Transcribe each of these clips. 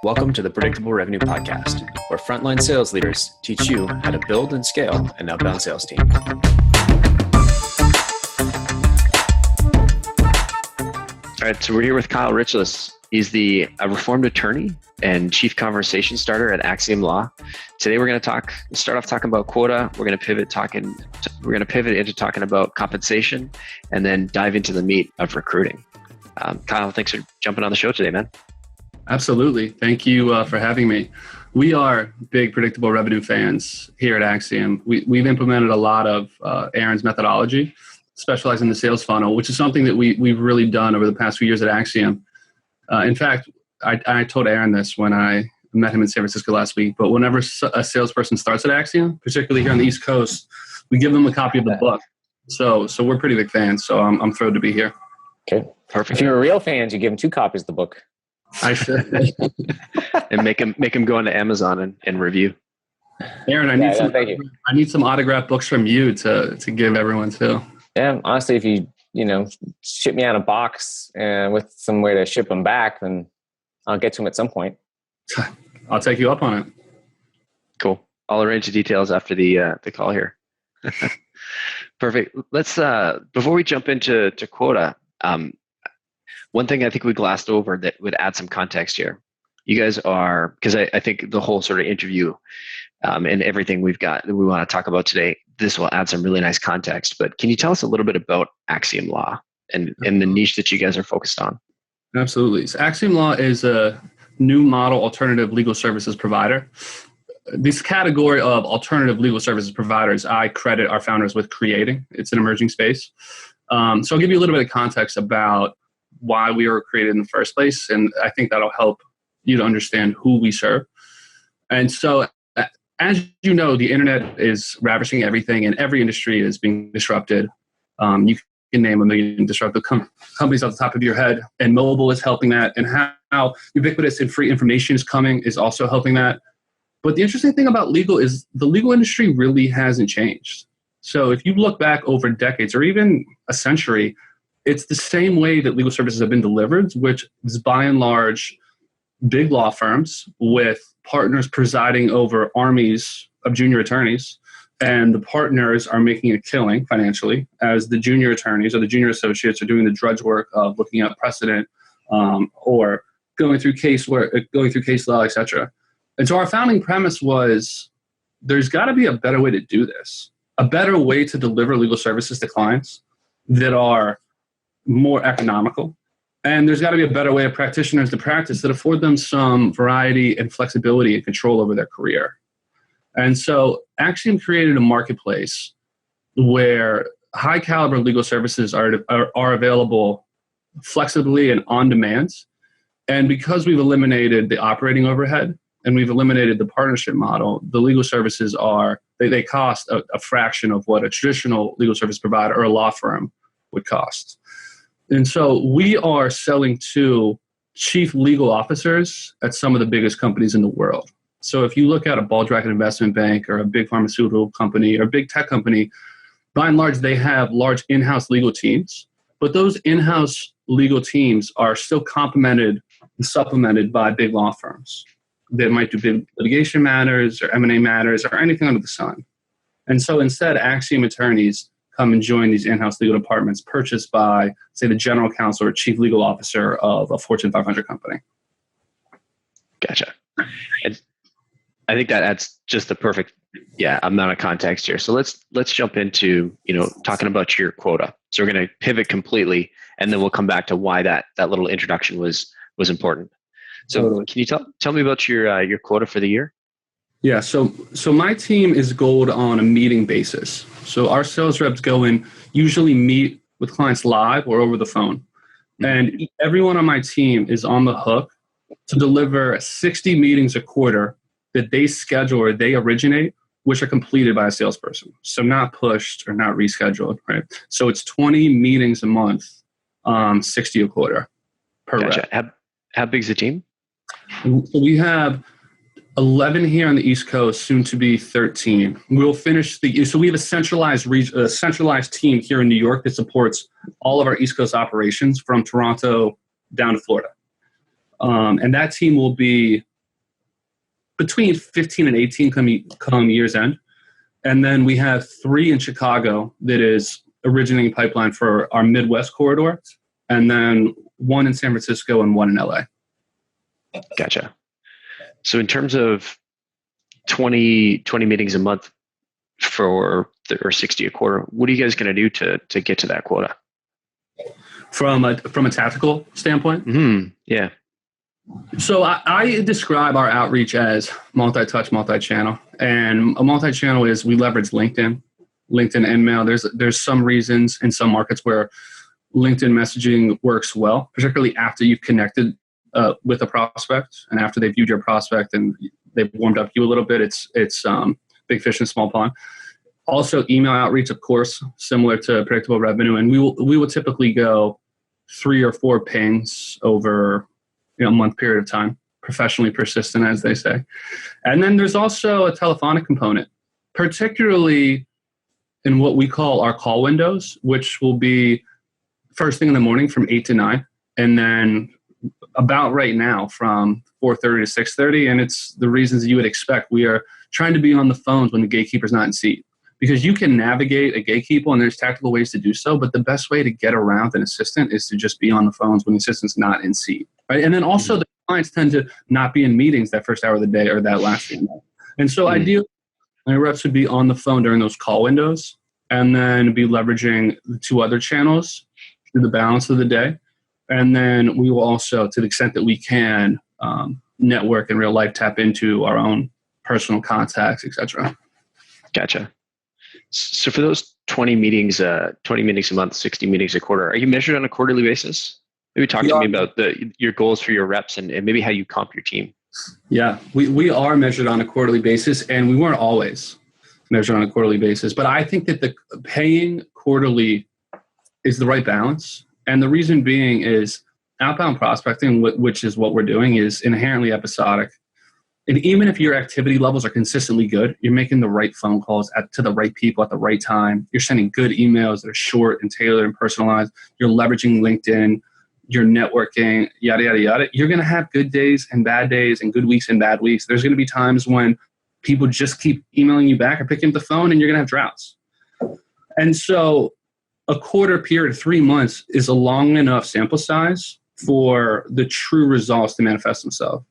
Welcome to the Predictable Revenue Podcast, where frontline sales leaders teach you how to build and scale an outbound sales team. All right, so we're here with Kyle Richless. He's a reformed attorney and chief conversation starter at Axiom Law. Today we're going to start off talking about quota. We're going to pivot into talking about compensation, and then dive into the meat of recruiting. Kyle, thanks for jumping on the show today, man. Absolutely. Thank you for having me. We are big predictable revenue fans here at Axiom. We've implemented a lot of Aaron's methodology, specializing in the sales funnel, which is something that we've really done over the past few years at Axiom. In fact, I told Aaron this when I met him in San Francisco last week, but whenever a salesperson starts at Axiom, particularly here on the East Coast, we give them a copy of the book. So we're pretty big fans. So I'm thrilled to be here. Okay, perfect. If you're a real fan, you give them 2 copies of the book. I should. And make him go onto Amazon and review. Aaron, I need some autographed books from you to give everyone too. Yeah, honestly, if you ship me out a box and with some way to ship them back, then I'll get to them at some point. I'll take you up on it. Cool. I'll arrange the details after the call here. Perfect. Let's before we jump into quota. One thing I think we glossed over that would add some context here. You guys are, because I think the whole sort of interview and everything we've got that we want to talk about today, this will add some really nice context. But can you tell us a little bit about Axiom Law and the niche that you guys are focused on? Absolutely. So Axiom Law is a new model alternative legal services provider. This category of alternative legal services providers, I credit our founders with creating. It's an emerging space. So I'll give you a little bit of context about why we were created in the first place. And I think that'll help you to understand who we serve. And so, as you know, the internet is ravishing everything and every industry is being disrupted. You can name a million disruptive companies off the top of your head, and mobile is helping that. And how ubiquitous and free information is coming is also helping that. But the interesting thing about legal is the legal industry really hasn't changed. So if you look back over decades or even a century, it's the same way that legal services have been delivered, which is by and large big law firms with partners presiding over armies of junior attorneys. And the partners are making a killing financially as the junior attorneys or the junior associates are doing the drudge work of looking at precedent or going through case law, et cetera. And so our founding premise was there's got to be a better way to do this, a better way to deliver legal services to clients that are more economical. And there's got to be a better way of practitioners to practice that afford them some variety and flexibility and control over their career. And so Axiom created a marketplace where high caliber legal services are available flexibly and on demand. And because we've eliminated the operating overhead and we've eliminated the partnership model, the legal services they cost a fraction of what a traditional legal service provider or a law firm would cost. And so we are selling to chief legal officers at some of the biggest companies in the world. So if you look at a bulge bracket investment bank or a big pharmaceutical company or a big tech company, by and large, they have large in-house legal teams. But those in-house legal teams are still complemented and supplemented by big law firms that might do big litigation matters or M&A matters or anything under the sun. And so instead, Axiom attorneys come and join these in-house legal departments purchased by, say, the general counsel or chief legal officer of a Fortune 500 company. Gotcha. And I think that adds just the perfect amount of context here. So let's jump into talking about your quota. So we're going to pivot completely, and then we'll come back to why that little introduction was important. So totally. Can you tell me about your quota for the year? Yeah, so my team is goaled on a meeting basis. So our sales reps go and usually meet with clients live or over the phone. Mm-hmm. And everyone on my team is on the hook to deliver 60 meetings a quarter that they schedule or they originate, which are completed by a salesperson. So not pushed or not rescheduled, right? So it's 20 meetings a month, 60 a quarter per Gotcha. rep. How big is the team? So we have 11 here on the East Coast, soon to be 13. We'll finish so we have a centralized team here in New York that supports all of our East Coast operations from Toronto down to Florida. And that team will be between 15 and 18 come year's end. And then we have 3 in Chicago that is originating pipeline for our Midwest corridor, and then 1 in San Francisco and 1 in LA. Gotcha. So in terms of 20 meetings a month or 60 a quarter, what are you guys going to do to get to that quota? From a tactical standpoint? Mm-hmm. Yeah. So I describe our outreach as multi-touch, multi-channel. And a multi-channel is we leverage LinkedIn InMail. There's some reasons in some markets where LinkedIn messaging works well, particularly after you've connected with a prospect and after they've viewed your prospect and they've warmed up you a little bit. It's big fish in small pond. Also, email outreach, of course, similar to predictable revenue. And we will typically go 3 or 4 pings over a month period of time, professionally persistent, as they say. And then there's also a telephonic component, particularly in what we call our call windows, which will be first thing in the morning from 8 to 9, and then about right now from 4:30 to 6:30. And it's the reasons you would expect. We are trying to be on the phones when the gatekeeper's not in seat, because you can navigate a gatekeeper and there's tactical ways to do so. But the best way to get around an assistant is to just be on the phones when the assistant's not in seat. Right. And then also the clients tend to not be in meetings that first hour of the day or that last day. And so ideally, my reps would be on the phone during those call windows and then be leveraging the 2 other channels through the balance of the day. And then we will also, to the extent that we can, network in real life, tap into our own personal contacts, et cetera. Gotcha. So for those 20 meetings a month, 60 meetings a quarter, are you measured on a quarterly basis? Maybe talk to me about your goals for your reps and maybe how you comp your team. Yeah, we are measured on a quarterly basis, and we weren't always measured on a quarterly basis. But I think that the paying quarterly is the right balance. And the reason being is outbound prospecting, which is what we're doing, is inherently episodic. And even if your activity levels are consistently good, you're making the right phone calls to the right people at the right time. You're sending good emails that are short and tailored and personalized. You're leveraging LinkedIn. You're networking, yada, yada, yada. You're going to have good days and bad days and good weeks and bad weeks. There's going to be times when people just keep emailing you back or picking up the phone, and you're going to have droughts. And so a quarter period, 3 months, is a long enough sample size for the true results to manifest themselves.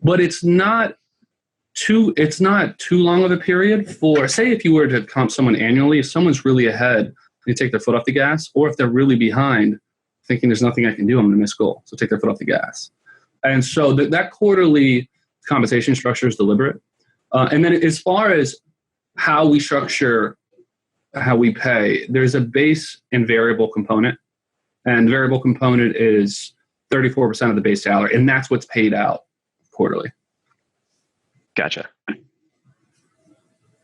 But it's not too long of a period for, say, if you were to comp someone annually, if someone's really ahead, they take their foot off the gas, or if they're really behind, thinking there's nothing I can do, I'm going to miss goal. So take their foot off the gas. And so that quarterly compensation structure is deliberate. And then as far as how we structure, how we pay, there's a base and variable component. And the variable component is 34% of the base salary. And that's what's paid out quarterly. Gotcha.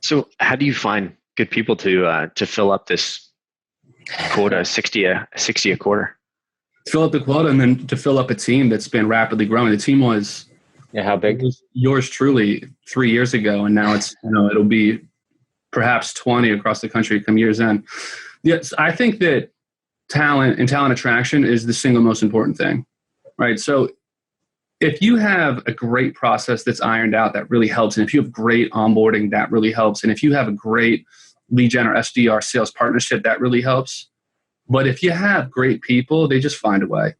So how do you find good people to fill up this quota, 60 a quarter? Fill up the quota, and then to fill up a team that's been rapidly growing. The team was how big? Yours truly 3 years ago, and now it's it'll be perhaps 20 across the country come year's end. Yes, I think that talent and talent attraction is the single most important thing, right? So if you have a great process that's ironed out, that really helps. And if you have great onboarding, that really helps. And if you have a great lead gen or SDR sales partnership, that really helps. But if you have great people, they just find a way.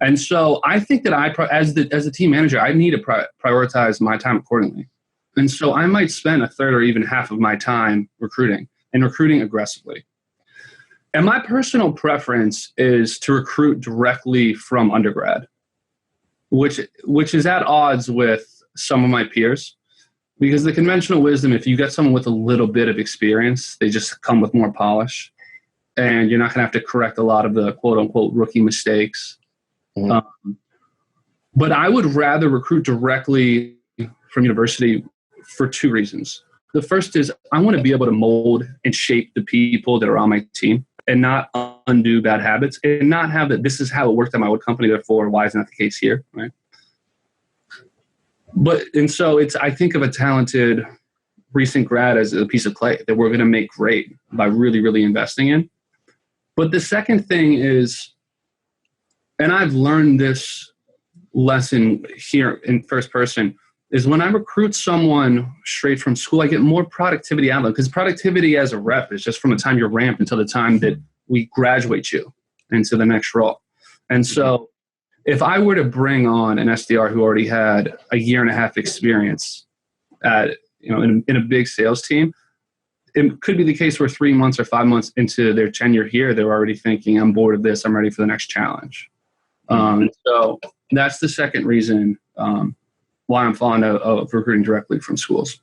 And so I think that as a team manager, I need to prioritize my time accordingly. And so I might spend a third or even half of my time recruiting aggressively. And my personal preference is to recruit directly from undergrad, which is at odds with some of my peers. Because the conventional wisdom, if you get someone with a little bit of experience, they just come with more polish. And you're not going to have to correct a lot of the quote-unquote rookie mistakes. Mm-hmm. But I would rather recruit directly from university for 2 reasons. The first is I want to be able to mold and shape the people that are on my team and not undo bad habits and not have that this is how it worked at my old company, therefore why isn't that the case here, right? And so I think of a talented recent grad as a piece of clay that we're going to make great by really, really investing in. But the second thing is, and I've learned this lesson here in first person, is when I recruit someone straight from school, I get more productivity out of them, because productivity as a rep is just from the time you're ramped until the time that we graduate you into the next role. And so if I were to bring on an SDR who already had a year and a half experience at, in a big sales team, it could be the case where 3 months or 5 months into their tenure here, they're already thinking, I'm bored of this, I'm ready for the next challenge. So that's the second reason why I'm fond of recruiting directly from schools.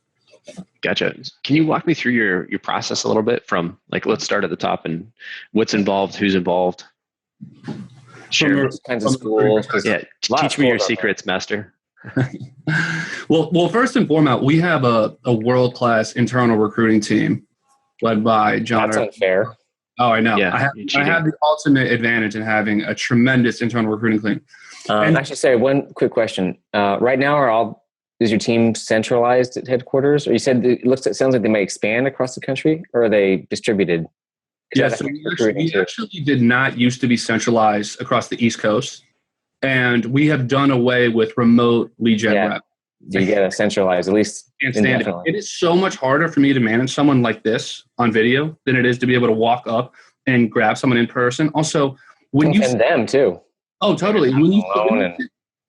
Gotcha. Can you walk me through your process a little bit from, like, let's start at the top and what's involved, who's involved? Sure. Kinds of schools. Yeah. Teach me your secrets, master. Well, first and foremost, we have a world-class internal recruiting team led by John. That's unfair. Oh, I know. Yeah, I have the ultimate advantage in having a tremendous internal recruiting team. Actually, sorry, one quick question. Right now, is your team centralized at headquarters? Or you said it sounds like they might expand across the country, or are they distributed? Yes, so we actually did not used to be centralized across the East Coast, and we have done away with remote lead gen rep. You get to centralize, at least. It is so much harder for me to manage someone like this on video than it is to be able to walk up and grab someone in person. Also, when you them too. Oh, totally.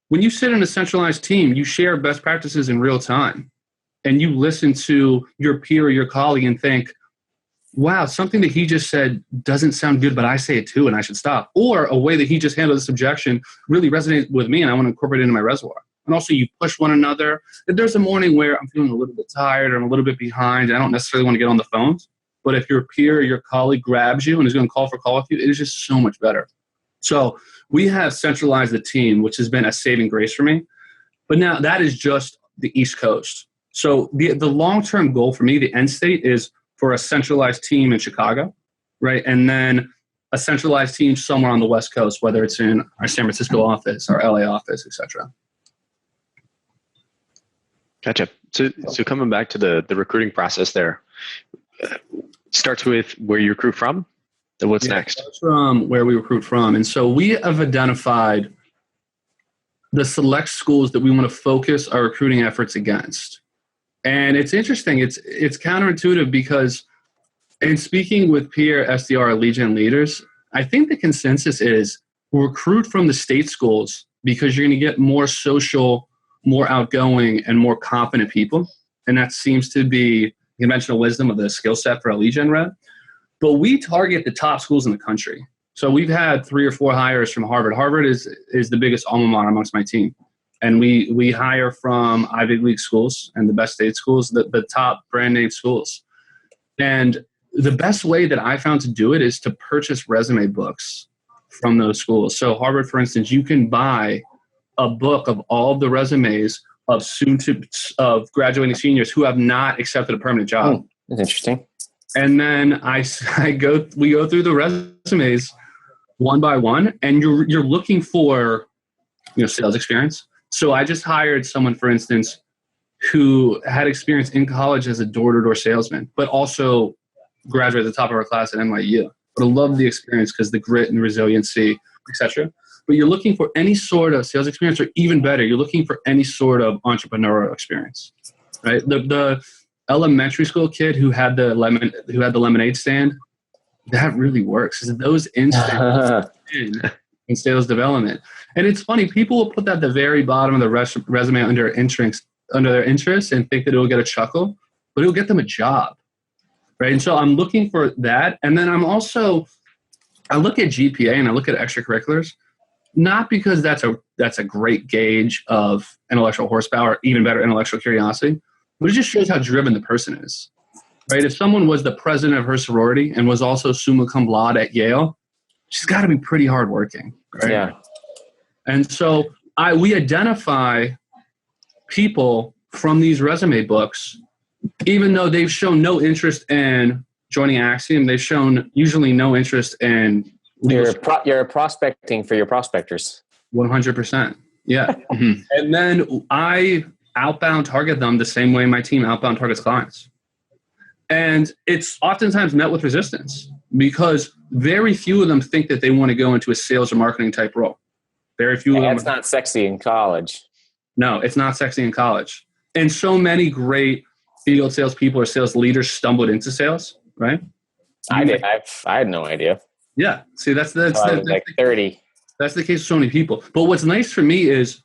When you sit in a centralized team, you share best practices in real time, and you listen to your peer or your colleague and think, wow, something that he just said doesn't sound good, but I say it too and I should stop. Or a way that he just handled this objection really resonates with me and I want to incorporate it into my reservoir. And also you push one another. If there's a morning where I'm feeling a little bit tired or I'm a little bit behind, I don't necessarily want to get on the phones. But if your peer or your colleague grabs you and is going to call with you, it is just so much better. So we have centralized the team, which has been a saving grace for me. But now that is just the East Coast. So the long-term goal for me, the end state, is for a centralized team in Chicago, right? And then a centralized team somewhere on the West Coast, whether it's in our San Francisco office, our LA office, et cetera. Gotcha. So coming back to the recruiting process there, starts with where you recruit from, then what's next? Starts from where we recruit from. And so we have identified the select schools that we want to focus our recruiting efforts against. And it's interesting. It's counterintuitive because in speaking with peer SDR lead gen leaders, I think the consensus is recruit from the state schools because you're going to get more social, more outgoing, and more confident people. And that seems to be the conventional wisdom of the skill set for a lead gen rep. But we target the top schools in the country. So we've had 3 or 4 hires from Harvard. Harvard is the biggest alma mater amongst my team. And we hire from Ivy League schools and the best state schools, the top brand name schools. And the best way that I found to do it is to purchase resume books from those schools. So Harvard, for instance, you can buy a book of all of the resumes of graduating seniors who have not accepted a permanent job. That's interesting. And then we go through the resumes one by one, and you're looking for sales experience. So I just hired someone, for instance, who had experience in college as a door-to-door salesman, but also graduated at the top of our class at NYU. But I love the experience because the grit and resiliency, etc. But you're looking for any sort of sales experience, or even better, you're looking for any sort of entrepreneurial experience, right? The elementary school kid who had the lemonade stand, that really works. Those instincts in sales development. And it's funny, people will put that at the very bottom of the resume under their interest and think that it will get a chuckle, but it will get them a job, right? And so I'm looking for that. And then I look at GPA and I look at extracurriculars, not because that's a great gauge of intellectual horsepower, even better, intellectual curiosity, but it just shows how driven the person is, right? If someone was the president of her sorority and was also summa cum laude at Yale, she's got to be pretty hardworking, right? Yeah. And so we identify people from these resume books, even though they've shown no interest in joining Axiom, they've shown usually no interest in... You're prospecting for your prospectors. 100%. Yeah. And then I outbound target them the same way my team outbound targets clients. And it's oftentimes met with resistance because very few of them think that they want to go into a sales or marketing type role. Very few of them. That's not sexy in college. No, it's not sexy in college. And so many great field salespeople or sales leaders stumbled into sales, right? I did. I had no idea. Yeah. See, that's I was like 30. That's the case with so many people. But what's nice for me is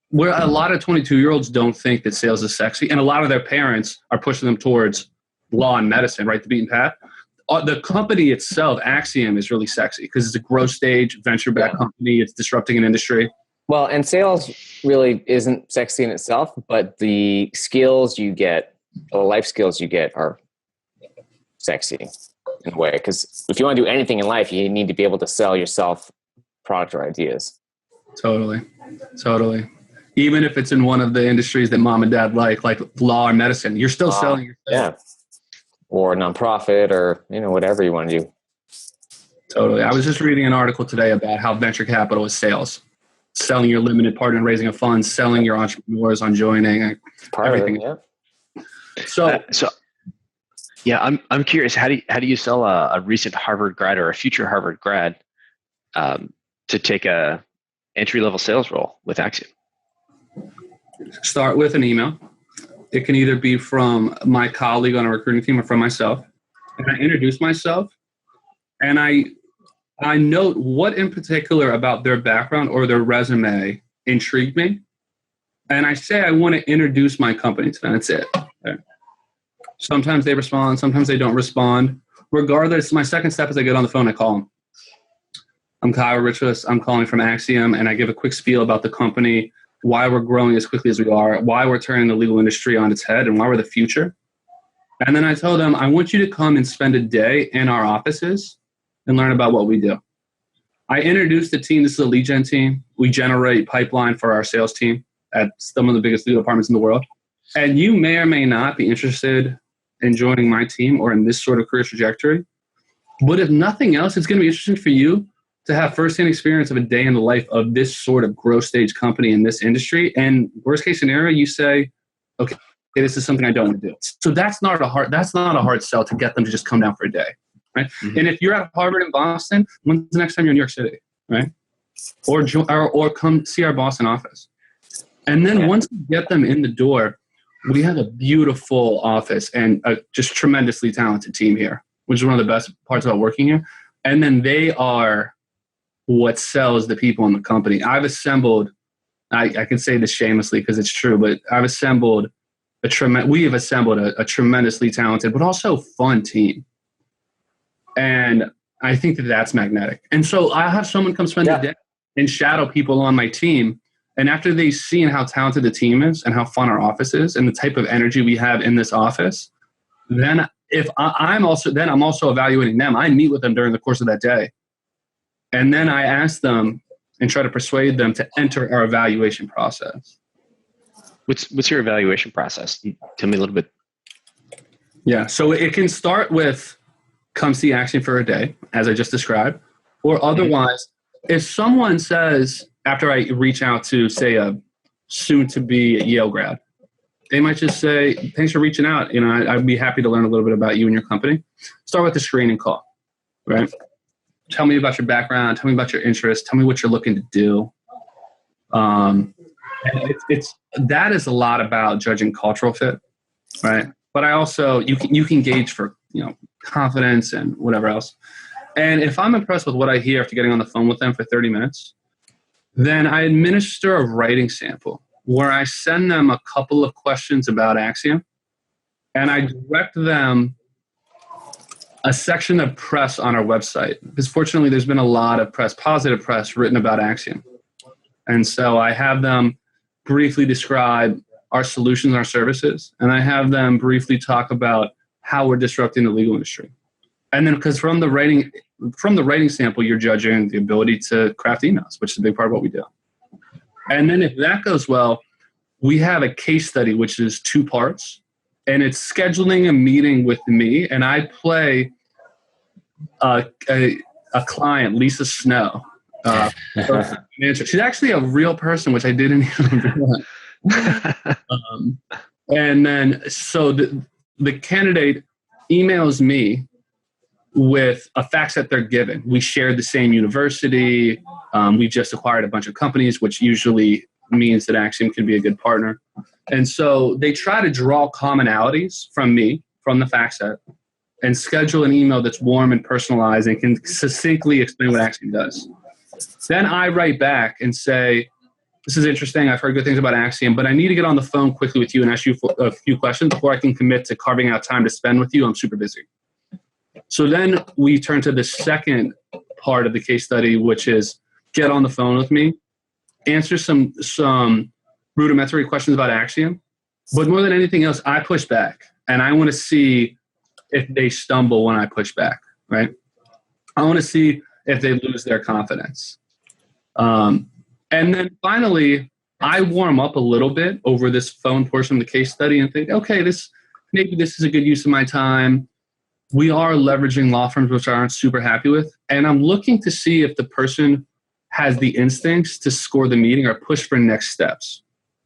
where a lot of 22-year-olds don't think that sales is sexy, and a lot of their parents are pushing them towards law and medicine, right? The beaten path. The company itself, Axiom, is really sexy because it's a growth stage, venture-backed company. It's disrupting an industry. Well, and sales really isn't sexy in itself, but the skills you get, the life skills you get are sexy in a way. Because if you want to do anything in life, you need to be able to sell yourself product or ideas. Totally. Even if it's in one of the industries that mom and dad like law or medicine, you're still selling yourself. Yeah. Or nonprofit or, whatever you want to do. Totally. I was just reading an article today about how venture capital is sales. Selling your limited partner and raising a fund, selling your entrepreneurs on joining, everything. So yeah, I'm curious. How do you sell a recent Harvard grad or a future Harvard grad to take a entry-level sales role with Axiom? Start with an email. It can either be from my colleague on a recruiting team or from myself. And I introduce myself, and I note what in particular about their background or their resume intrigued me. And I say I want to introduce my company to them. That's it. Okay. Sometimes they respond. Sometimes they don't respond. Regardless, my second step is I get on the phone, I call them. I'm Kyle Richless. I'm calling from Axiom, and I give a quick spiel about the company, why we're growing as quickly as we are, why we're turning the legal industry on its head, and why we're the future. And then I tell them, I want you to come and spend a day in our offices and learn about what we do. I introduce the team. This is a lead gen team. We generate pipeline for our sales team at some of the biggest legal departments in the world. And you may or may not be interested in joining my team or in this sort of career trajectory. But if nothing else, it's going to be interesting for you to have firsthand experience of a day in the life of this sort of growth stage company in this industry. And worst case scenario, you say, okay, this is something I don't want to do. So that's not a hard sell to get them to just come down for a day, right? Mm-hmm. And if you're at Harvard in Boston, when's the next time you're in New York City, right? Or come see our Boston office. And then once you get them in the door, we have a beautiful office and a just tremendously talented team here, which is one of the best parts about working here. And then they are what sells the people in the company. I've assembled, I can say this shamelessly because it's true, but we have assembled a tremendously talented, but also fun team. And I think that that's magnetic. And so I have someone come spend the day and shadow people on my team. And after they see how talented the team is and how fun our office is and the type of energy we have in this office, then I'm also evaluating them. I meet with them during the course of that day. And then I ask them and try to persuade them to enter our evaluation process. What's your evaluation process? Tell me a little bit. Yeah, so it can start with come see Axiom for a day, as I just described. Or otherwise, if someone says, after I reach out to, say, a soon-to-be Yale grad, they might just say, thanks for reaching out. I'd be happy to learn a little bit about you and your company. Start with the screening call, right? Tell me about your background. Tell me about your interests. Tell me what you're looking to do. That is a lot about judging cultural fit, right? But I also, you can gauge for, confidence and whatever else. And if I'm impressed with what I hear after getting on the phone with them for 30 minutes, then I administer a writing sample where I send them a couple of questions about Axiom, and I direct them a section of press on our website. Because fortunately, there's been a lot of positive press written about Axiom. And so I have them briefly describe our solutions and our services, and I have them briefly talk about how we're disrupting the legal industry. And then because from the writing sample, you're judging the ability to craft emails, which is a big part of what we do. And then if that goes well, we have a case study, which is 2 parts, and it's scheduling a meeting with me, and I play a client, Lisa Snow. She's actually a real person, which I didn't even and then, so the candidate emails me with a fact that they're given. We shared the same university. We just acquired a bunch of companies, which usually means that Axiom can be a good partner. And so they try to draw commonalities from me, from the fact set, and schedule an email that's warm and personalized and can succinctly explain what Axiom does. Then I write back and say, this is interesting. I've heard good things about Axiom, but I need to get on the phone quickly with you and ask you a few questions before I can commit to carving out time to spend with you. I'm super busy. So then we turn to the second part of the case study, which is get on the phone with me, answer some rudimentary questions about Axiom. But more than anything else, I push back. And I want to see if they stumble when I push back, right? I want to see if they lose their confidence. And then finally, I warm up a little bit over this phone portion of the case study and think, okay, maybe this is a good use of my time. We are leveraging law firms, which I aren't super happy with. And I'm looking to see if the person has the instincts to score the meeting or push for next steps.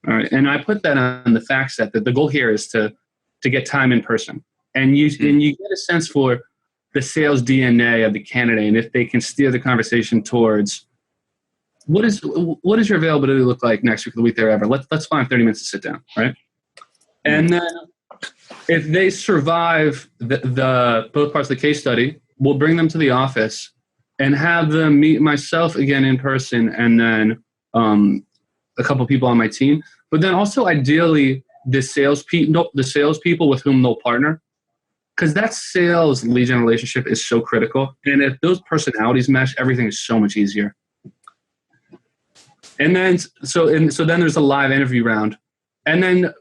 All right. And I put that on the fact set that the goal here is to get time in person. And you get a sense for the sales DNA of the candidate and if they can steer the conversation towards what is your availability look like next week or the week thereafter? Let's find 30 minutes to sit down, right? And then if they survive the both parts of the case study, we'll bring them to the office and have them meet myself again in person, and then a couple people on my team. But then also ideally the salespeople with whom they'll partner, because that sales lead gen relationship is so critical. And if those personalities mesh, everything is so much easier. And then so then there's a live interview round, and then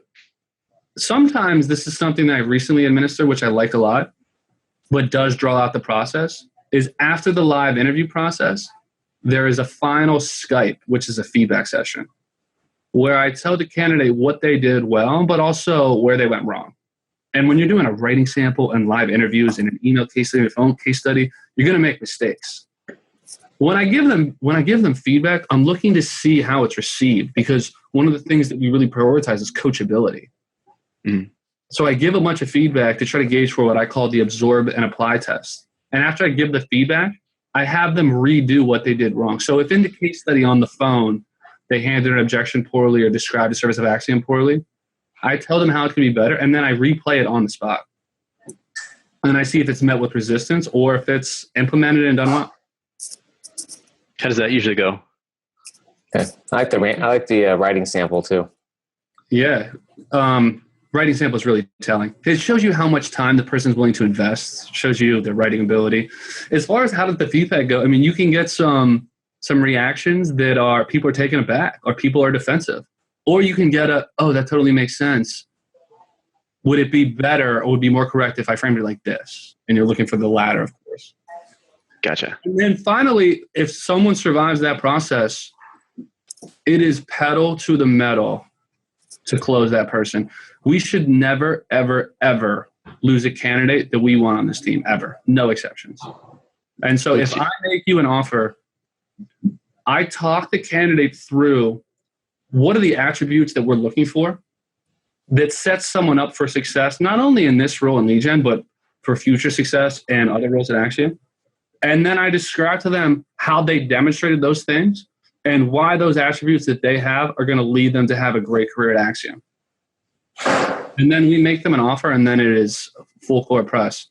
sometimes this is something that I recently administered, which I like a lot, but does draw out the process. Is after the live interview process, there is a final Skype, which is a feedback session, where I tell the candidate what they did well, but also where they went wrong. And when you're doing a writing sample and live interviews and an email case study, a phone case study, you're going to make mistakes. When I give them feedback, I'm looking to see how it's received, because one of the things that we really prioritize is coachability. So I give a bunch of feedback to try to gauge for what I call the absorb and apply test. And after I give the feedback, I have them redo what they did wrong. So if in the case study on the phone, they handled an objection poorly or described the service of Axiom poorly, I tell them how it can be better, and then I replay it on the spot. And I see if it's met with resistance or if it's implemented and done well. How does that usually go? Okay. I like the writing sample too. Yeah. Writing sample is really telling. It shows you how much time the person's willing to invest, shows you their writing ability. As far as how does the feedback go, I mean, you can get some reactions that are people are taken aback or people are defensive. Or you can get oh, that totally makes sense. Would it be better or would it be more correct if I framed it like this? And you're looking for the latter, of course. Gotcha. And then finally, if someone survives that process, it is pedal to the metal to close that person. We should never, ever, ever lose a candidate that we want on this team, ever. No exceptions. And so if I make you an offer, I talk the candidate through what are the attributes that we're looking for that sets someone up for success, not only in this role in lead gen, but for future success and other roles at Axiom. And then I describe to them how they demonstrated those things and why those attributes that they have are going to lead them to have a great career at Axiom. And then we make them an offer, and then it is full court press.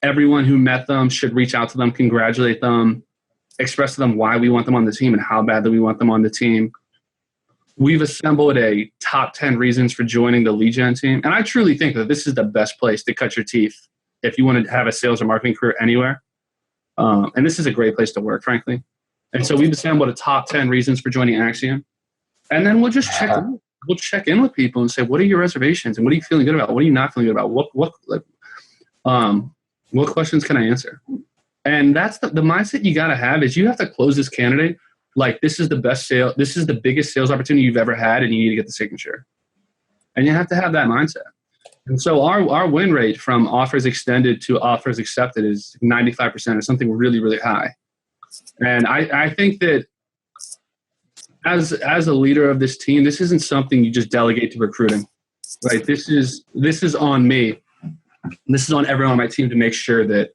Everyone who met them should reach out to them, congratulate them, express to them why we want them on the team and how badly we want them on the team. We've assembled a top 10 reasons for joining the lead gen team. And I truly think that this is the best place to cut your teeth if you want to have a sales or marketing career anywhere. And this is a great place to work, frankly. And so we've assembled a top 10 reasons for joining Axiom. And then we'll just check in. We'll check in with people and say, what are your reservations? And what are you feeling good about? What are you not feeling good about? What questions can I answer? And that's the mindset you got to have is you have to close this candidate like this is the best sale. This is the biggest sales opportunity you've ever had, and you need to get the signature. And you have to have that mindset. And so our win rate from offers extended to offers accepted is 95% or something really, really high. And I think that as a leader of this team, this isn't something you just delegate to recruiting, right? This is on me. This is on everyone on my team to make sure that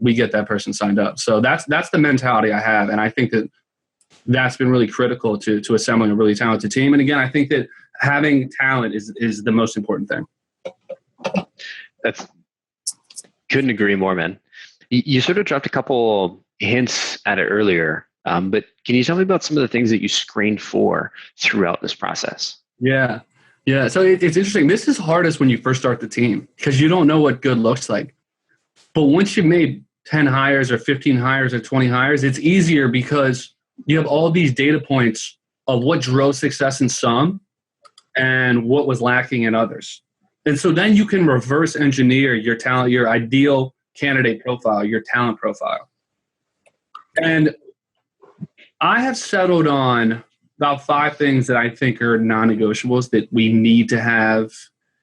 we get that person signed up. So that's the mentality I have. And I think that that's been really critical to assembling a really talented team. And again, I think that having talent is the most important thing. Couldn't agree more, man. You sort of dropped a couple hints at it earlier, but can you tell me about some of the things that you screened for throughout this process? Yeah. So it's interesting. This is hardest when you first start the team because you don't know what good looks like. But once you've made 10 hires or 15 hires or 20 hires, it's easier because you have all these data points of what drove success in some and what was lacking in others. And so then you can reverse engineer your talent, your ideal candidate profile, your talent profile. And I have settled on about 5 things that I think are non-negotiables that we need to have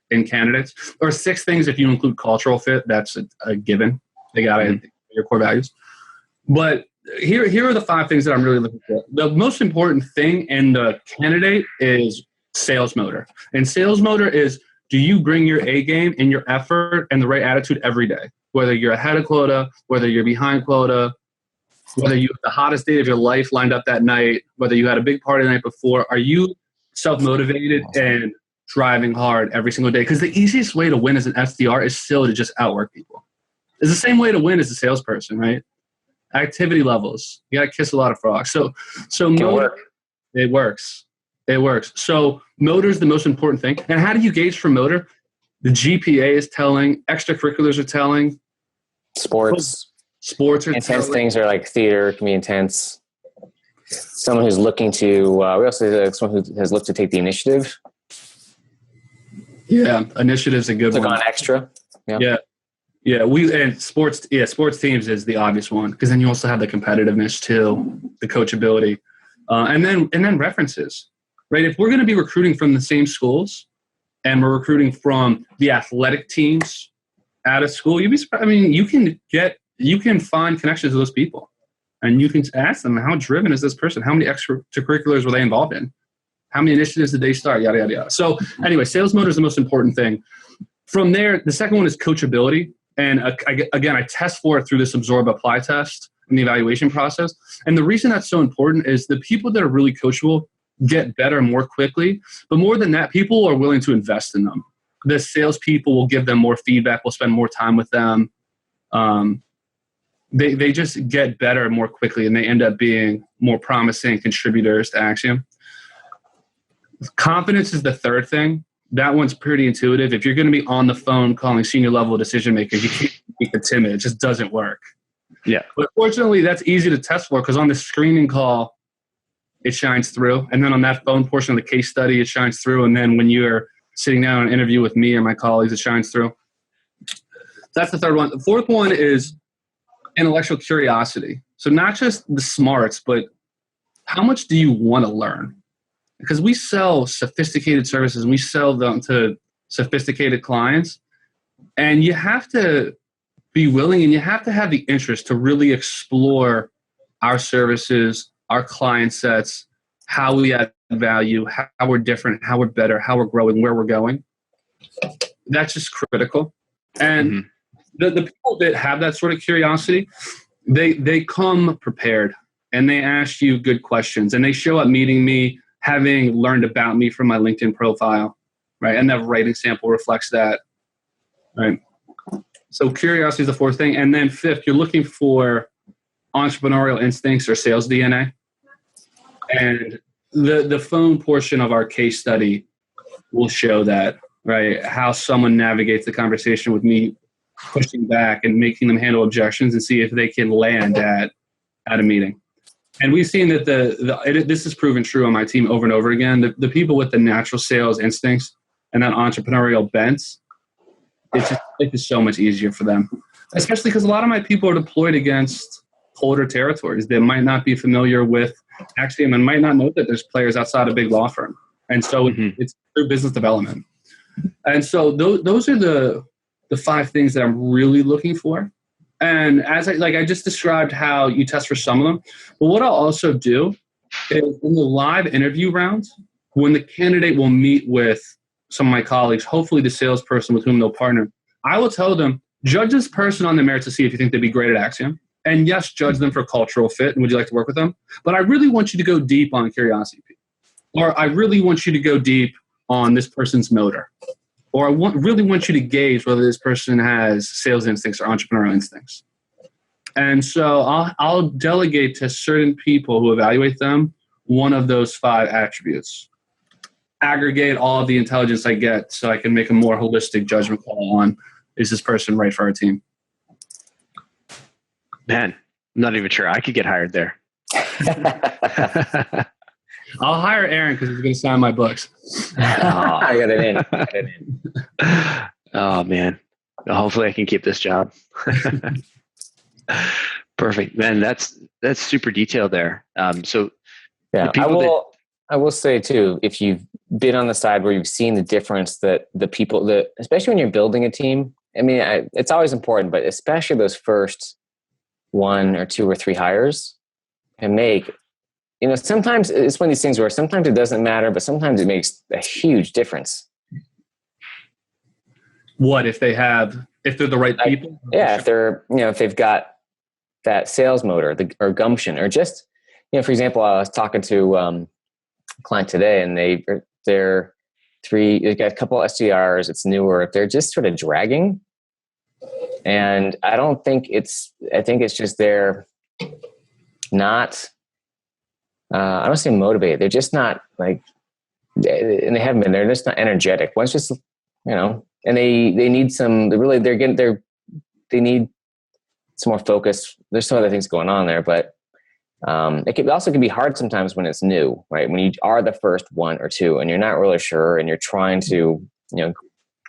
in candidates, or 6 things if you include cultural fit. That's a given. They got to your core values. But here are the 5 things that I'm really looking for. The most important thing in the candidate is sales motor. And sales motor is, do you bring your A game and your effort and the right attitude every day? Whether you're ahead of quota, whether you're behind quota, whether you have the hottest day of your life lined up that night, whether you had a big party the night before, are you self-motivated and driving hard every single day? Because the easiest way to win as an SDR is still to just outwork people. It's the same way to win as a salesperson, right? Activity levels. You got to kiss a lot of frogs. So motor, it works. It works. So motor is the most important thing. And how do you gauge for motor? The GPA is telling. Extracurriculars are telling. Sports are intense telling. Things are like theater can be intense. Someone who's looking to, we also have someone who has looked to take the initiative. Yeah, initiative's a good one. On extra. Yeah. Sports teams is the obvious one because then you also have the competitiveness too, the coachability, and then references, right? If we're going to be recruiting from the same schools and we're recruiting from the athletic teams at a school, you can find connections to those people, and you can ask them, how driven is this person? How many extracurriculars were they involved in? How many initiatives did they start? Yada, yada, yada. So anyway, sales motor is the most important thing. From there, the second one is coachability. And I test for it through this absorb apply test in the evaluation process. And the reason that's so important is the people that are really coachable get better more quickly. But more than that, people are willing to invest in them. The salespeople will give them more feedback. We'll spend more time with them. They just get better more quickly, and they end up being more promising contributors to Axiom. Confidence is the third thing. That one's pretty intuitive. If you're going to be on the phone calling senior level decision makers, you can't keep it timid. It just doesn't work. Yeah. But fortunately, that's easy to test for because on the screening call, it shines through. And then on that phone portion of the case study, it shines through. And then when you're sitting down in an interview with me or my colleagues, it shines through. That's the third one. The fourth one is intellectual curiosity. So not just the smarts, but how much do you want to learn? Because we sell sophisticated services, we sell them to sophisticated clients, and you have to be willing and you have to have the interest to really explore our services, our client sets, how we add value, how we're different, how we're better, how we're growing, where we're going. That's just critical. And the people that have that sort of curiosity, they come prepared and they ask you good questions and they show up meeting me having learned about me from my LinkedIn profile, right? And that writing sample reflects that, right? So curiosity is the fourth thing. And then fifth, you're looking for entrepreneurial instincts or sales DNA. And the phone portion of our case study will show that, right? How someone navigates the conversation with me, pushing back and making them handle objections and see if they can land at a meeting. And we've seen that this has proven true on my team over and over again. The people with the natural sales instincts and that entrepreneurial bent, it's so much easier for them. Especially because a lot of my people are deployed against colder territories. They might not be familiar with Axiom and might not know that there's players outside a big law firm. And so it's through business development. And so those are the 5 things that I'm really looking for. And as I just described how you test for some of them, but what I'll also do is in the live interview rounds, when the candidate will meet with some of my colleagues, hopefully the salesperson with whom they'll partner, I will tell them, judge this person on the merits to see if you think they'd be great at Axiom. And yes, judge them for cultural fit and would you like to work with them? But I really want you to go deep on curiosity. Or I really want you to go deep on this person's motor. Or really want you to gauge whether this person has sales instincts or entrepreneurial instincts. And so I'll delegate to certain people who evaluate them one of those 5 attributes. Aggregate all of the intelligence I get so I can make a more holistic judgment call on, is this person right for our team? Man, I'm not even sure I could get hired there. I'll hire Aaron because he's going to sign my books. I got it in. Oh, man. Hopefully I can keep this job. Perfect. Man, that's super detailed there. So yeah, I will say too, if you've been on the side where you've seen the difference that the people that, especially when you're building a team, I mean, it's always important, but especially those first 1 or 2 or 3 hires can make, sometimes it's one of these things where sometimes it doesn't matter, but sometimes it makes a huge difference. What if they're the right people? Yeah. If they're, if they've got that sales motor or gumption, or just, for example, I was talking to a client today and they've got a couple of SDRs. It's newer. They're just sort of dragging. And I think it's just they're not, I don't say motivated. They're just not and they haven't been, they're just not energetic. One's just, and they need some, they need some more focus. There's some other things going on there, but it can be hard sometimes when it's new, right? When you are the first 1 or 2 and you're not really sure and you're trying to,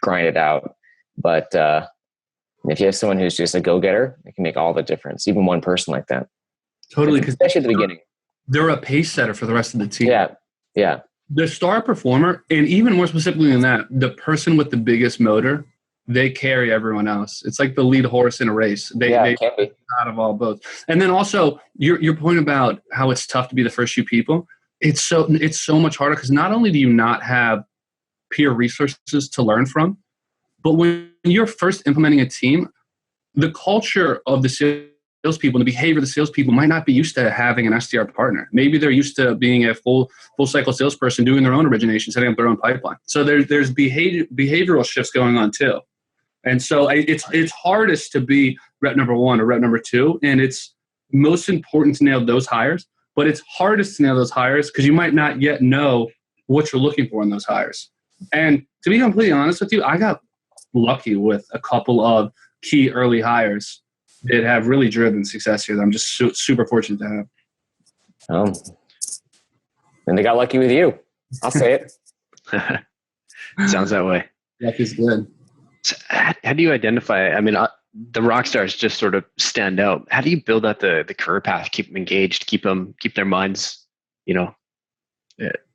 grind it out. But if you have someone who's just a go-getter, it can make all the difference, even one person like that. Totally. Especially at the beginning. They're a pace setter for the rest of the team. Yeah. Yeah. The star performer, and even more specifically than that, the person with the biggest motor, they carry everyone else. It's like the lead horse in a race. They out of all boats. And then also your point about how it's tough to be the first few people. It's so much harder because not only do you not have peer resources to learn from, but when you're first implementing a team, the culture of the salespeople and the behavior of the salespeople might not be used to having an SDR partner. Maybe they're used to being a full cycle salesperson doing their own origination, setting up their own pipeline. So there's behavioral shifts going on too. And so it's hardest to be rep number 1 or rep number 2. And it's most important to nail those hires, but it's hardest to nail those hires because you might not yet know what you're looking for in those hires. And to be completely honest with you, I got lucky with a couple of key early hires that have really driven success here that I'm just super fortunate to have. And they got lucky with you. I'll say it. Sounds that way. Luck is good. So how do you identify? I mean, the rock stars just sort of stand out. How do you build out the career path, keep them engaged, keep their minds,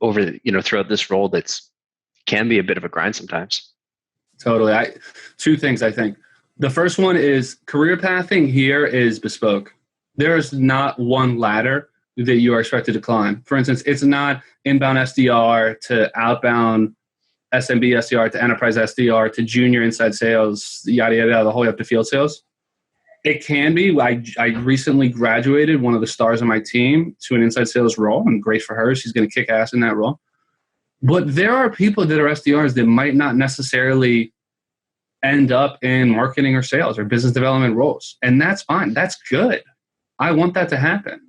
over throughout this role that's can be a bit of a grind sometimes? Totally. 2 things I think. The first one is career pathing here is bespoke. There's not one ladder that you are expected to climb. For instance, it's not inbound SDR to outbound SMB SDR to enterprise SDR to junior inside sales, yada, yada, the whole way up to field sales. It can be. I recently graduated one of the stars on my team to an inside sales role, and great for her. She's going to kick ass in that role. But there are people that are SDRs that might not necessarily end up in marketing or sales or business development roles. And that's fine. That's good. I want that to happen.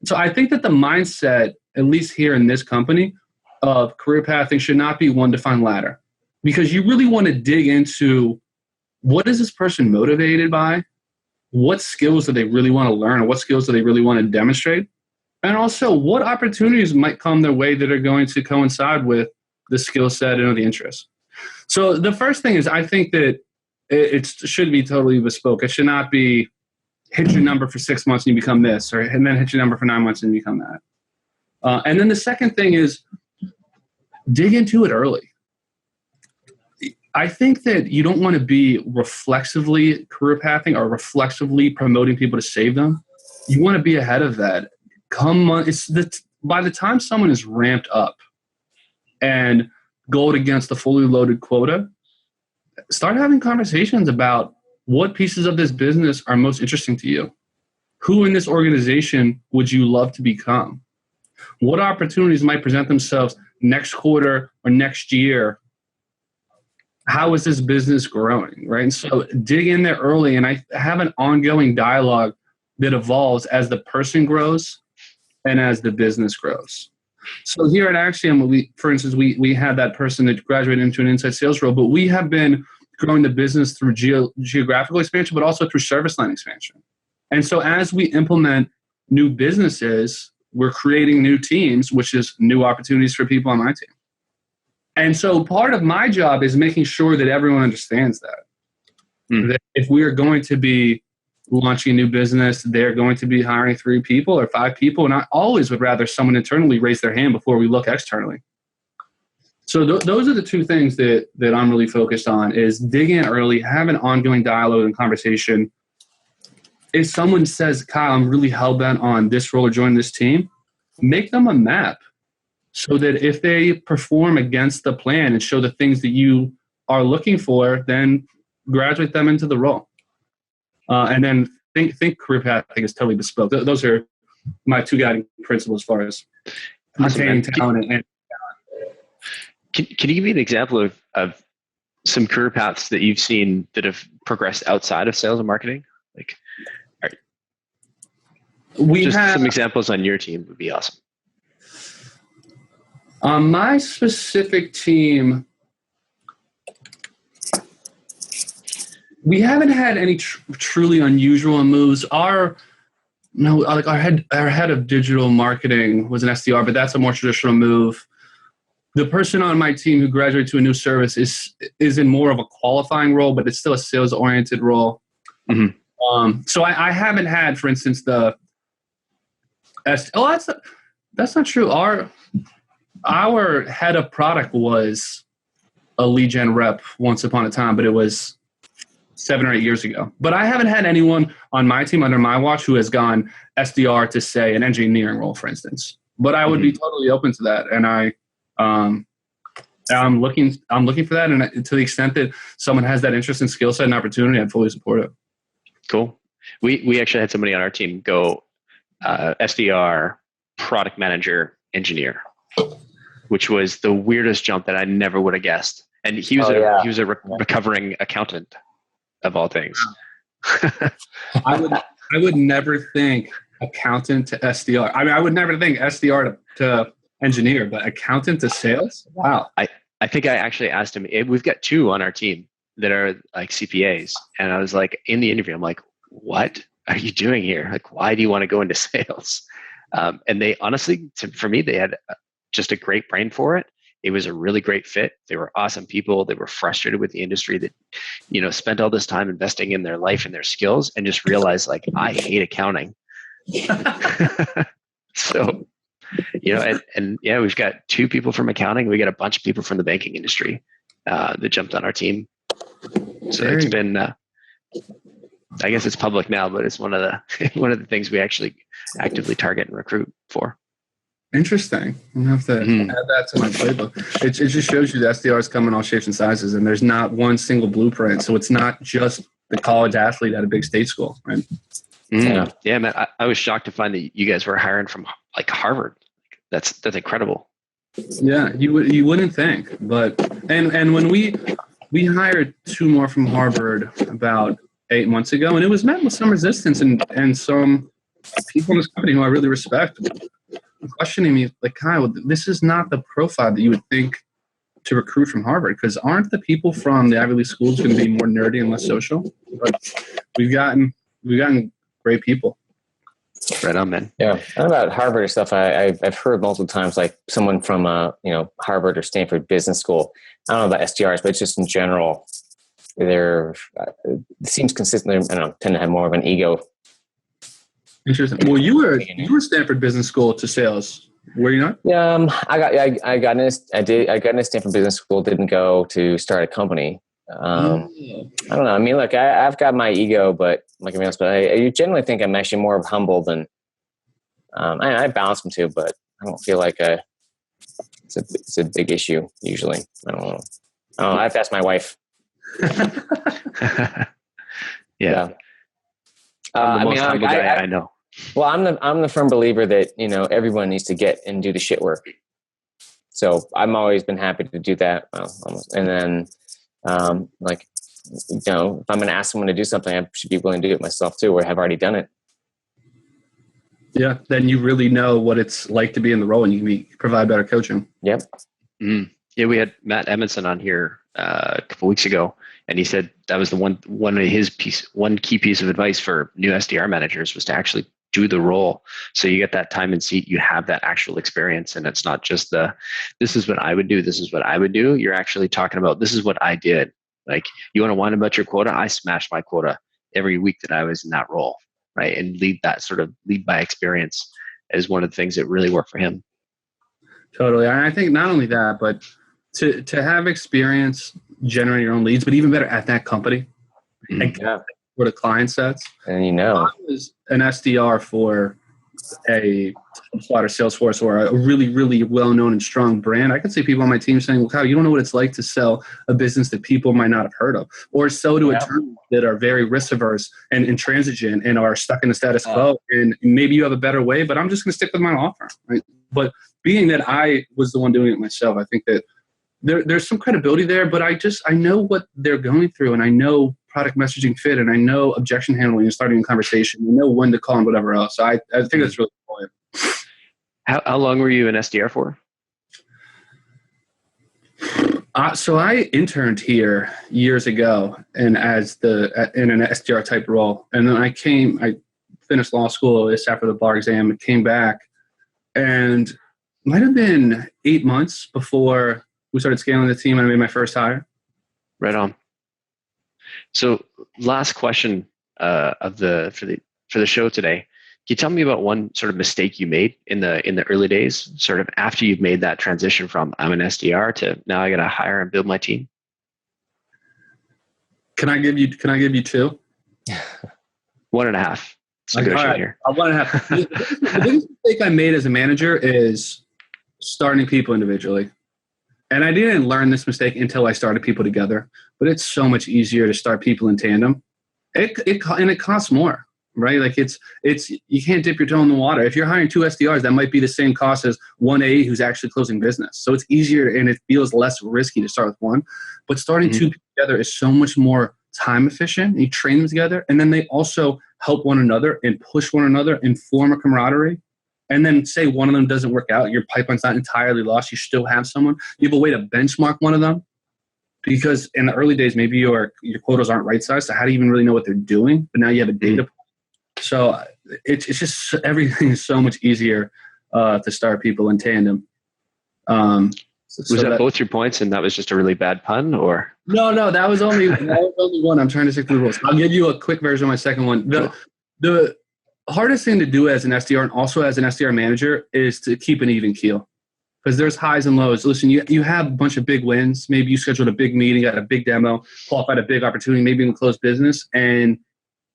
So I think that the mindset, at least here in this company, of career pathing should not be one defined ladder, because you really want to dig into what is this person motivated by? What skills do they really want to learn? Or what skills do they really want to demonstrate? And also, what opportunities might come their way that are going to coincide with the skill set and the interest? So the first thing is, I think that it should be totally bespoke. It should not be hit your number for 6 months and you become this, and then hit your number for 9 months and you become that. And then the second thing is dig into it early. I think that you don't want to be reflexively career pathing or reflexively promoting people to save them. You want to be ahead of that. By the time someone is ramped up and gold against the fully loaded quota, start having conversations about what pieces of this business are most interesting to you. Who in this organization would you love to become? What opportunities might present themselves next quarter or next year? How is this business growing, right? And so dig in there early, and I have an ongoing dialogue that evolves as the person grows and as the business grows. So here at Axiom, for instance, we had that person that graduated into an inside sales role, but we have been growing the business through geographical expansion, but also through service line expansion. And so as we implement new businesses, we're creating new teams, which is new opportunities for people on my team. And so part of my job is making sure that everyone understands that. That if we are going to be launching a new business, they're going to be hiring 3 people or 5 people. And I always would rather someone internally raise their hand before we look externally. So those are the 2 things that I'm really focused on, is dig in early, have an ongoing dialogue and conversation. If someone says, Kyle, I'm really hell-bent on this role or join this team, make them a map so that if they perform against the plan and show the things that you are looking for, then graduate them into the role. And then think career path, I think, is totally bespoke. Those are my 2 guiding principles as far as retaining talent and Can you give me an example of some career paths that you've seen that have progressed outside of sales and marketing? Like, some examples on your team would be awesome. On my specific team, we haven't had any truly unusual moves. Our head of digital marketing was an SDR, but that's a more traditional move. The person on my team who graduated to a new service is in more of a qualifying role, but it's still a sales-oriented role. Mm-hmm. So I haven't had, for instance, that's not true. Our head of product was a lead gen rep once upon a time, but it was 7 or 8 years ago. But I haven't had anyone on my team under my watch who has gone SDR to, say, an engineering role, for instance. But I would be totally open to that, and I'm looking for that. And to the extent that someone has that interest and skill set and opportunity, I'd fully support it. Cool. We actually had somebody on our team go SDR, product manager, engineer, which was the weirdest jump that I never would have guessed. And he was a recovering accountant, of all things. I would never think accountant to SDR. I mean, I would never think SDR to engineer, but accountant to sales? Wow. I think I actually asked him, we've got 2 on our team that are like CPAs. And I was like, in the interview, I'm like, what are you doing here? Like, why do you want to go into sales? And they honestly, for me, they had just a great brain for it. It was a really great fit. They were awesome people. They were frustrated with the industry that, spent all this time investing in their life and their skills and just realized, like, I hate accounting. So, we've got 2 people from accounting. We got a bunch of people from the banking industry that jumped on our team. So it's been, I guess it's public now, but it's one of the things we actually actively target and recruit for. Interesting. I'm gonna have to add that to my playbook. It just shows you the SDRs come in all shapes and sizes, and there's not one single blueprint. So it's not just the college athlete at a big state school, right? Yeah, man. I was shocked to find that you guys were hiring from like Harvard. That's incredible. Yeah, you wouldn't think, but and when we hired 2 more from Harvard about 8 months ago, and it was met with some resistance and some people in this company who I really respect questioning me, like, Kyle, this is not the profile that you would think to recruit from Harvard, because aren't the people from the Ivy League schools going to be more nerdy and less social? But we've gotten great people. Right on, man. Yeah, and about Harvard or stuff, I've heard multiple times, like someone from Harvard or Stanford Business School. I don't know about SDRs, but just in general, it seems consistent. I don't know, tend to have more of an ego. Interesting. Well, you were Stanford Business School to sales, were you not? Yeah, I got into Stanford Business School. Didn't go to start a company. I don't know. I mean, look, I've got my ego, but like everyone else, but I generally think I'm actually more humble than. I balance them too, but I don't feel like it's a big issue usually. I don't know. I have to ask my wife. Yeah. I'm the I most mean, humble guy I know. well, I'm the firm believer that, you know, everyone needs to get and do the shit work. So I've always been happy to do that. Well, almost. And then, like, you know, if I'm going to ask someone to do something, I should be willing to do it myself too, or have already done it. Yeah, then you really know what it's like to be in the role, and you can provide better coaching. Yep. Mm. Yeah, we had Matt Edmondson on here a couple weeks ago, and he said that was the one key piece of advice for new SDR managers was to actually do the role. So you get that time and seat, you have that actual experience, and it's not just this is what I would do, this is what I would do. You're actually talking about, this is what I did. Like, you want to whine about your quota? I smashed my quota every week that I was in that role, right? And lead by experience is one of the things that really worked for him. Totally. And I think not only that, but to have experience generating your own leads, but even better at that company and for the client sets. And you know, I was an SDR for a HubSpot or Salesforce or a really, really well-known and strong brand. I could see people on my team saying, well, Kyle, you don't know what it's like to sell a business that people might not have heard of, or sell to attorneys that are very risk-averse and intransigent and are stuck in the status quo. And maybe you have a better way, but I'm just going to stick with my law firm. Right? But being that I was the one doing it myself, I think that there's some credibility there, but I know what they're going through, and I know product messaging fit, and I know objection handling and starting a conversation. I know when to call and whatever else. So I think that's really important. How long were you an SDR for? So I interned here years ago, and in an SDR type role, and then I finished law school just after the bar exam, and came back, and might have been 8 months before we started scaling the team and I made my first hire. Right on. So last question for the show today. Can you tell me about one sort of mistake you made in the early days, sort of after you've made that transition from I'm an SDR to now I got to hire and build my team? Can I give you 2? 1.5. It's negotiating here. 1.5. The biggest mistake I made as a manager is starting people individually. And I didn't learn this mistake until I started people together, but it's so much easier to start people in tandem. It costs more, right? Like you can't dip your toe in the water. If you're hiring 2 SDRs, that might be the same cost as 1 AE who's actually closing business. So it's easier and it feels less risky to start with one, but starting 2 people together is so much more time efficient. You train them together, and then they also help one another and push one another and form a camaraderie. And then say one of them doesn't work out, your pipeline's not entirely lost. You still have someone. You have a way to benchmark one of them, because in the early days, maybe your quotas aren't right sized. So how do you even really know what they're doing? But now you have a data point. So it's just, everything is so much easier to start people in tandem. Was that both your points, and that was just a really bad pun, or? No, that was only one. I'm trying to stick to the rules. I'll give you a quick version of my second one. The hardest thing to do as an SDR and also as an SDR manager is to keep an even keel, because there's highs and lows. Listen, you have a bunch of big wins. Maybe you scheduled a big meeting, got a big demo, qualified a big opportunity, maybe even closed business, and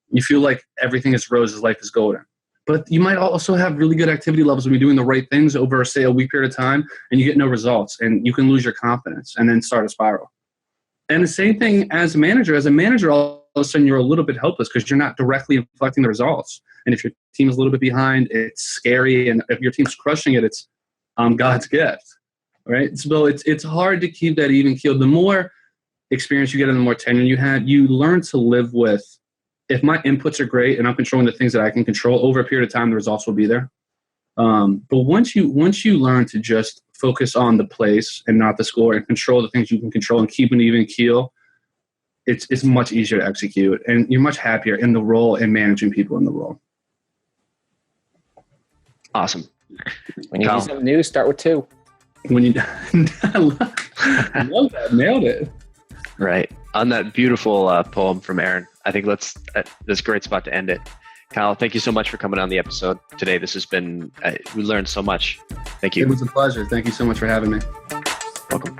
you feel like everything is roses, life is golden. But you might also have really good activity levels when you're doing the right things over, say, a week period of time, and you get no results, and you can lose your confidence and then start a spiral. And the same thing as a manager. As a manager, all of a sudden you're a little bit helpless because you're not directly inflecting the results. And if your team is a little bit behind, it's scary. And if your team's crushing it, it's God's gift, right? So it's hard to keep that even keel. The more experience you get and the more tenure you have, you learn to live with, if my inputs are great and I'm controlling the things that I can control, over a period of time, the results will be there. But once you learn to just focus on the place and not the score, and control the things you can control and keep an even keel, it's much easier to execute, and you're much happier in the role and managing people in the role. Awesome. When you do something new, start with 2. When you I love that. Nailed it. Right. On that beautiful poem from Aaron, I think that's a great spot to end it. Kyle, thank you so much for coming on the episode today. This has been, we learned so much. Thank you. It was a pleasure. Thank you so much for having me. Welcome.